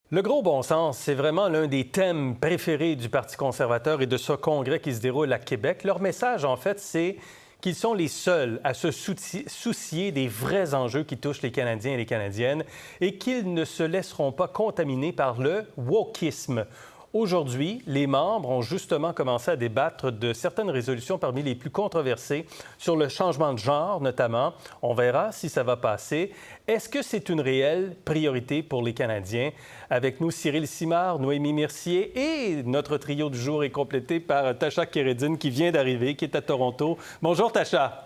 Le gros bon sens, c'est vraiment l'un des thèmes préférés du Parti conservateur et de ce congrès qui se déroule à Québec. Leur message, en fait, c'est qu'ils sont les seuls à se soucier des vrais enjeux qui touchent les Canadiens et les Canadiennes et qu'ils ne se laisseront pas contaminer par le wokisme. Aujourd'hui, les membres ont justement commencé à débattre de certaines résolutions parmi les plus controversées sur le changement de genre, notamment. On verra si ça va passer. Est-ce que c'est une réelle priorité pour les Canadiens? Avec nous, Cyril Simard, Noémie Mercier et notre trio du jour est complété par Tasha Kéredine qui vient d'arriver, qui est à Toronto. Bonjour, Tasha.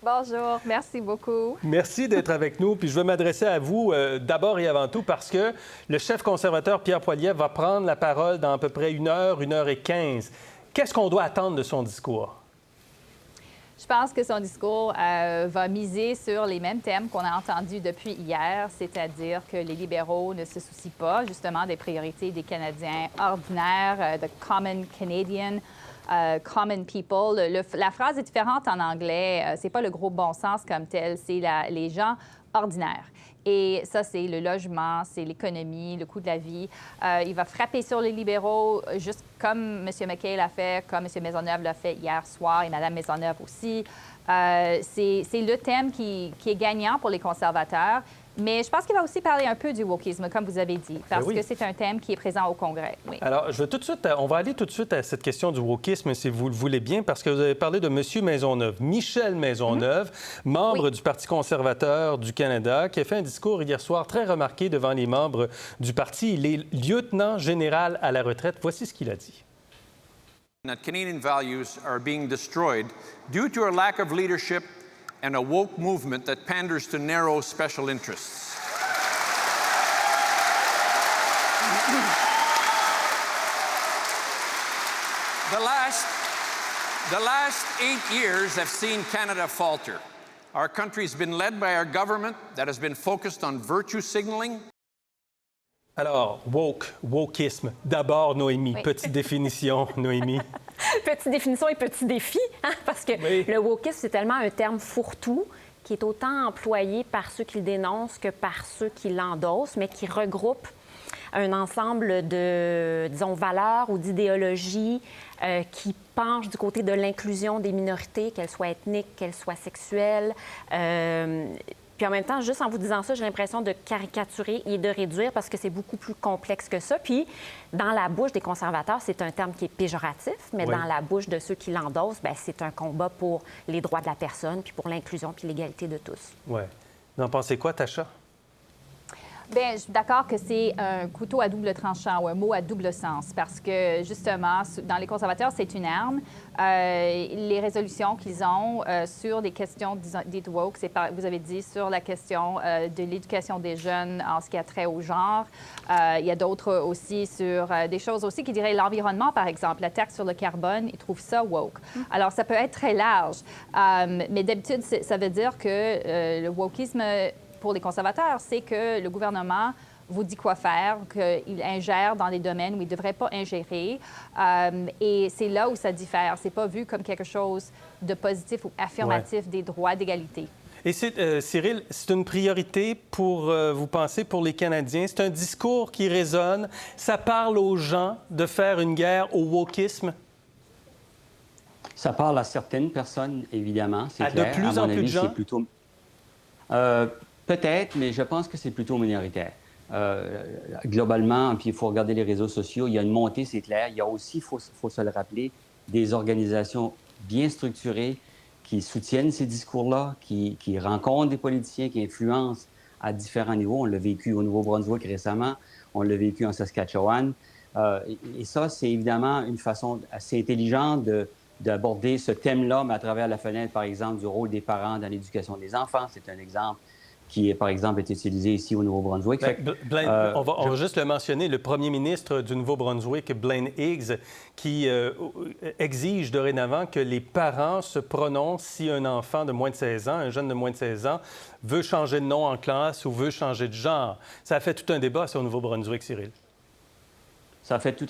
Bonjour, merci beaucoup. Merci d'être avec nous. Puis je veux m'adresser à vous d'abord et avant tout parce que le chef conservateur Pierre Poilievre va prendre la parole dans à peu près 1 heure et 15. Qu'est-ce qu'on doit attendre de son discours? Je pense que son discours va miser sur les mêmes thèmes qu'on a entendus depuis hier, c'est-à-dire que les libéraux ne se soucient pas justement des priorités des Canadiens ordinaires, the common Canadian. Common people. La phrase est différente en anglais. C'est pas le gros bon sens comme tel, c'est les gens ordinaires. Et ça, c'est le logement, c'est l'économie, le coût de la vie. Il va frapper sur les libéraux, juste comme M. McKay l'a fait, comme M. Maisonneuve l'a fait hier soir et Mme Maisonneuve aussi. C'est le thème qui est gagnant pour les conservateurs. Mais je pense qu'il va aussi parler un peu du wokisme, comme vous avez dit, parce que c'est un thème qui est présent au Congrès. Oui. Alors, on va aller tout de suite à cette question du wokisme, si vous le voulez bien, parce que vous avez parlé de M. Maisonneuve, Michel Maisonneuve, membre du Parti conservateur du Canada, qui a fait un discours hier soir très remarqué devant les membres du parti. Il est lieutenant général à la retraite. Voici ce qu'il a dit. That Canadian values are being destroyed due to a lack of leadership and a woke movement that panders to narrow special interests. The last 8 years have seen Canada falter. Our country has been led by our government that has been focused on virtue signaling. Alors, wokisme. D'abord, Noémie, petite définition, Noémie. Petite définition et petit défi, hein, parce que le wokisme, c'est tellement un terme fourre-tout qui est autant employé par ceux qui le dénoncent que par ceux qui l'endossent, mais qui regroupe un ensemble de, disons, valeurs ou d'idéologies qui penchent du côté de l'inclusion des minorités, qu'elles soient ethniques, qu'elles soient sexuelles. Puis en même temps, juste en vous disant ça, j'ai l'impression de caricaturer et de réduire parce que c'est beaucoup plus complexe que ça. Puis, dans la bouche des conservateurs, c'est un terme qui est péjoratif, mais dans la bouche de ceux qui l'endossent, bien, c'est un combat pour les droits de la personne, puis pour l'inclusion, puis l'égalité de tous. Oui. Vous en pensez quoi, Tasha? Bien, je suis d'accord que c'est un couteau à double tranchant ou un mot à double sens parce que, justement, dans les conservateurs, c'est une arme. Les résolutions qu'ils ont sur des questions dites woke, vous avez dit, sur la question de l'éducation des jeunes en ce qui a trait au genre. Il y a d'autres aussi sur des choses aussi qui diraient l'environnement, par exemple. La taxe sur le carbone, ils trouvent ça woke. Alors, ça peut être très large. Mais d'habitude, ça veut dire que le wokisme pour les conservateurs, c'est que le gouvernement vous dit quoi faire, qu'il ingère dans les domaines où il ne devrait pas ingérer. Et c'est là où ça diffère. Ce n'est pas vu comme quelque chose de positif ou affirmatif des droits d'égalité. Et Cyril, c'est une priorité pour, vous pensez, pour les Canadiens? C'est un discours qui résonne. Ça parle aux gens de faire une guerre au wokisme? Ça parle à certaines personnes, évidemment. C'est à clair. De plus en plus de gens? C'est plutôt... Peut-être, mais je pense que c'est plutôt minoritaire. Globalement, puis il faut regarder les réseaux sociaux, il y a une montée, c'est clair. Il y a aussi, il faut se le rappeler, des organisations bien structurées qui soutiennent ces discours-là, qui rencontrent des politiciens, qui influencent à différents niveaux. On l'a vécu au Nouveau-Brunswick récemment, on l'a vécu en Saskatchewan. Et ça, c'est évidemment une façon assez intelligente d'aborder ce thème-là, mais à travers la fenêtre, par exemple, du rôle des parents dans l'éducation des enfants. C'est un exemple qui, par exemple, est utilisé ici au Nouveau-Brunswick. On va juste le mentionner, le premier ministre du Nouveau-Brunswick, Blaine Higgs, qui exige dorénavant que les parents se prononcent si un enfant de moins de 16 ans, un jeune de moins de 16 ans, veut changer de nom en classe ou veut changer de genre. Ça a fait tout un débat, ça, au Nouveau-Brunswick, Cyril. Ça a fait tout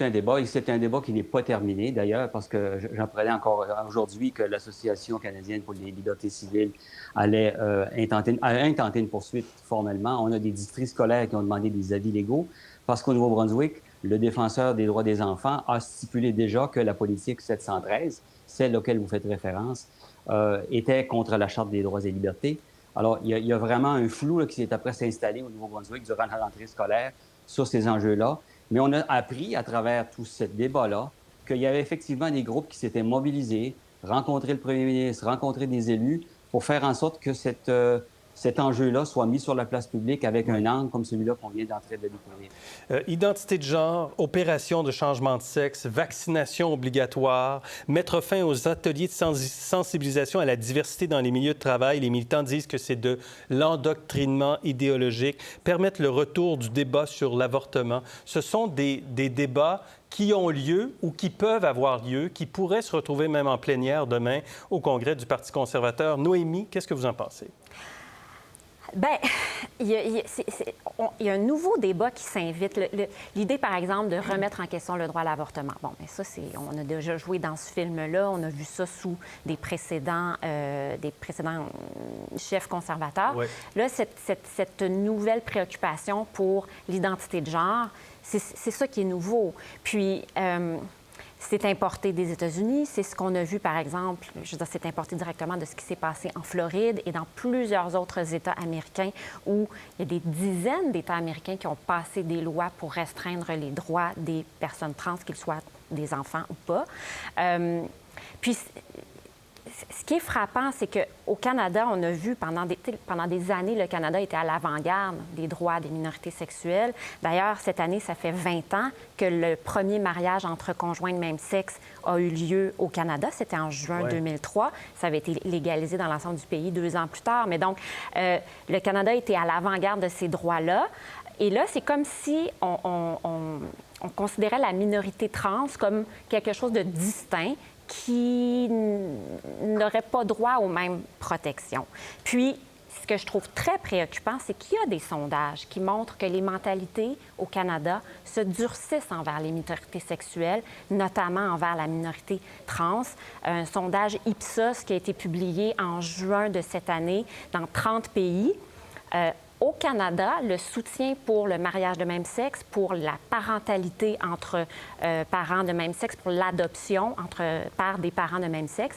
un débat, et c'est un débat qui n'est pas terminé, d'ailleurs, parce que j'apprenais encore aujourd'hui que l'Association canadienne pour les libertés civiles allait intenter une poursuite formellement. On a des districts scolaires qui ont demandé des avis légaux, parce qu'au Nouveau-Brunswick, le défenseur des droits des enfants a stipulé déjà que la politique 713, celle auquel vous faites référence, était contre la Charte des droits et libertés. Alors, il y a vraiment un flou là, qui s'est après s'installer au Nouveau-Brunswick durant la rentrée scolaire sur ces enjeux-là. Mais on a appris à travers tout ce débat-là qu'il y avait effectivement des groupes qui s'étaient mobilisés, rencontré le premier ministre, rencontré des élus pour faire en sorte que cet enjeu-là soit mis sur la place publique avec un angle comme celui-là qu'on vient d'entrer de découvrir. Identité de genre, opération de changement de sexe, vaccination obligatoire, mettre fin aux ateliers de sensibilisation à la diversité dans les milieux de travail. Les militants disent que c'est de l'endoctrinement idéologique, permettre le retour du débat sur l'avortement. Ce sont des débats qui ont lieu ou qui peuvent avoir lieu, qui pourraient se retrouver même en plénière demain au Congrès du Parti conservateur. Noémie, qu'est-ce que vous en pensez? Bien, il y a un nouveau débat qui s'invite. L'idée, par exemple, de remettre en question le droit à l'avortement. Bon, mais ça, on a déjà joué dans ce film-là. On a vu ça sous des précédents chefs conservateurs. Ouais. Là, cette nouvelle préoccupation pour l'identité de genre, c'est ça qui est nouveau. Puis, c'est importé des États-Unis. C'est ce qu'on a vu, par exemple, je veux dire, c'est importé directement de ce qui s'est passé en Floride et dans plusieurs autres États américains où il y a des dizaines d'États américains qui ont passé des lois pour restreindre les droits des personnes trans, qu'ils soient des enfants ou pas. Puis, ce qui est frappant, c'est qu'au Canada, on a vu pendant des années, le Canada était à l'avant-garde des droits des minorités sexuelles. D'ailleurs, cette année, ça fait 20 ans que le premier mariage entre conjoints de même sexe a eu lieu au Canada. C'était en juin 2003. Ça avait été légalisé dans l'ensemble du pays 2 ans plus tard. Mais donc, le Canada était à l'avant-garde de ces droits-là. Et là, c'est comme si on considérait la minorité trans comme quelque chose de distinct qui n'aurait pas droit aux mêmes protections. Puis, ce que je trouve très préoccupant, c'est qu'il y a des sondages qui montrent que les mentalités au Canada se durcissent envers les minorités sexuelles, notamment envers la minorité trans. Un sondage Ipsos qui a été publié en juin de cette année dans 30 pays. Au Canada, le soutien pour le mariage de même sexe, pour la parentalité entre parents de même sexe, pour l'adoption par des parents de même sexe,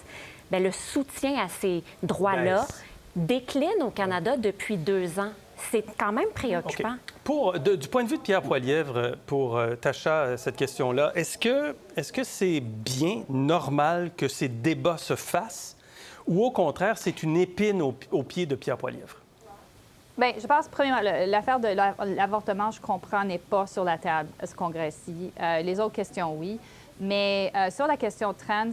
bien, le soutien à ces droits-là décline au Canada depuis 2 ans. C'est quand même préoccupant. Okay. Du point de vue de Pierre Poilievre, pour Tasha, cette question-là, est-ce que c'est bien normal que ces débats se fassent ou au contraire, c'est une épine au pied de Pierre Poilievre? Bien, je pense, premièrement, l'affaire de l'avortement, je comprends, n'est pas sur la table à ce congrès-ci. Les autres questions, oui. Mais sur la question trans,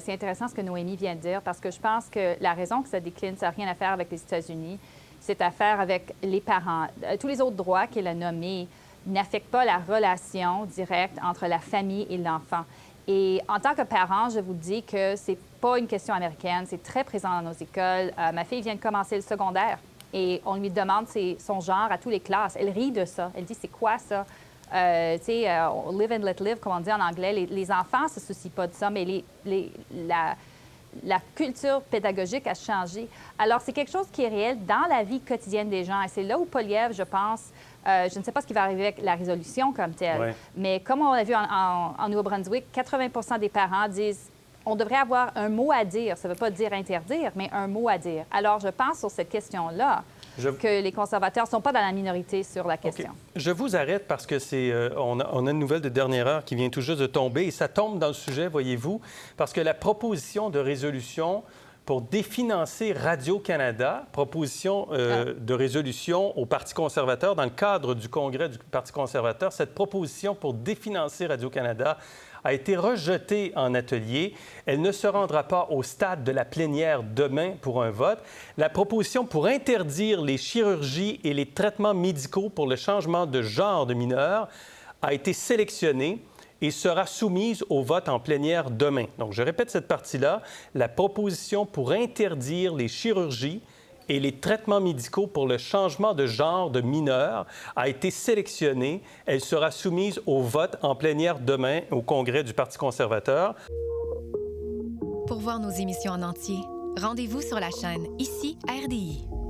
c'est intéressant ce que Noémie vient de dire parce que je pense que la raison que ça décline, ça n'a rien à faire avec les États-Unis. C'est à faire avec les parents. Tous les autres droits qu'elle a nommés n'affectent pas la relation directe entre la famille et l'enfant. Et en tant que parent, je vous dis que c'est pas une question américaine. C'est très présent dans nos écoles. Ma fille vient de commencer le secondaire. Et on lui demande son genre à toutes les classes. Elle rit de ça. Elle dit, c'est quoi ça? Tu sais, live and let live, comme on dit en anglais. Les enfants ne se soucient pas de ça, mais la culture pédagogique a changé. Alors, c'est quelque chose qui est réel dans la vie quotidienne des gens. Et c'est là où Poilievre, je pense, je ne sais pas ce qui va arriver avec la résolution comme telle, mais comme on a vu en Nouveau-Brunswick, 80 des parents disent on devrait avoir un mot à dire. Ça ne veut pas dire interdire, mais un mot à dire. Alors, je pense sur cette question-là que les conservateurs ne sont pas dans la minorité sur la question. Okay. Je vous arrête parce que on a une nouvelle de dernière heure qui vient tout juste de tomber et ça tombe dans le sujet, voyez-vous, parce que la proposition de résolution pour définancer Radio-Canada, proposition de résolution au Parti conservateur dans le cadre du congrès du Parti conservateur, cette proposition pour définancer Radio-Canada a été rejetée en atelier. Elle ne se rendra pas au stade de la plénière demain pour un vote. La proposition pour interdire les chirurgies et les traitements médicaux pour le changement de genre de mineurs a été sélectionnée et sera soumise au vote en plénière demain. Donc, je répète cette partie-là. La proposition pour interdire les chirurgies et les traitements médicaux pour le changement de genre de mineur a été sélectionnée. Elle sera soumise au vote en plénière demain au Congrès du Parti conservateur. Pour voir nos émissions en entier, rendez-vous sur la chaîne Ici RDI.